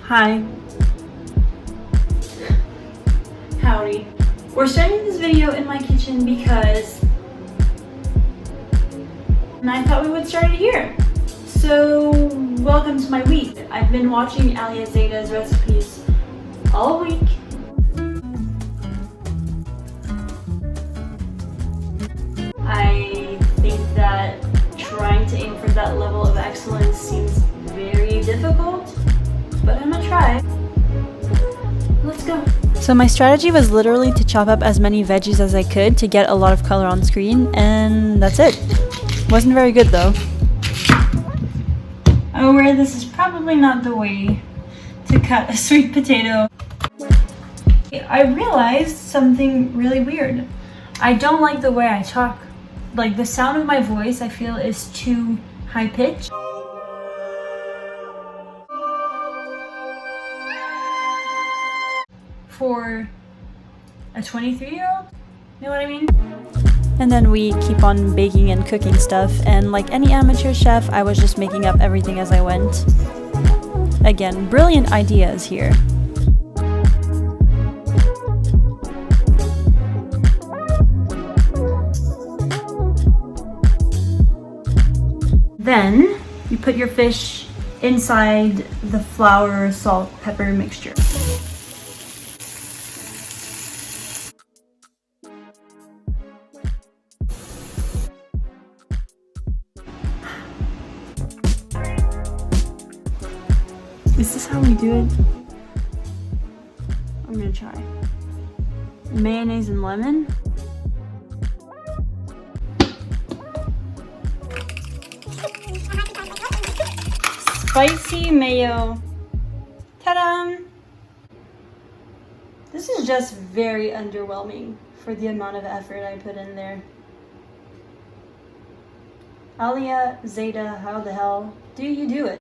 Hi. Howdy. We're starting this video in my kitchen because I thought we would start it here. So, welcome to my week. I've been watching Alia Zaita's recipes all week. I think that trying to aim for that level of excellence seems very difficult, but I'm gonna try. Let's go. So my strategy was literally to chop up as many veggies as I could to get a lot of color on screen, and that's it. Wasn't very good though. Oh, this is probably not the way to cut a sweet potato. I realized something really weird. I don't like the way I talk. Like, the sound of my voice, I feel, is too high pitched. For a 23-year-old, you know what I mean? And then we keep on baking and cooking stuff, and like any amateur chef, I was just making up everything as I went. Again, brilliant ideas here. Then you put your fish inside the flour, salt, pepper mixture. Is this how we do it? I'm gonna try. Mayonnaise and lemon. Spicy mayo. Ta-da! This is just very underwhelming for the amount of effort I put in there. Alia Zaita, how the hell do you do it?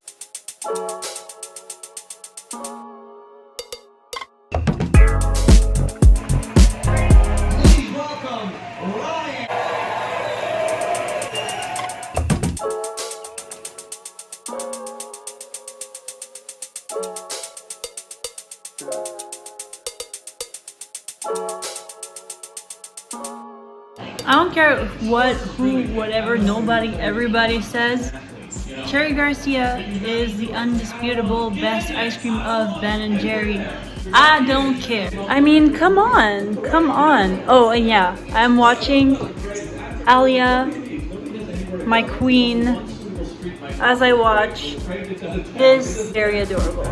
I don't care what, who, whatever, nobody, everybody says. Cherry Garcia is the undisputable best ice cream of Ben & Jerry. I don't care. I mean, come on, come on. Oh, and yeah, I'm watching Alia, my queen, as I watch. This is very adorable.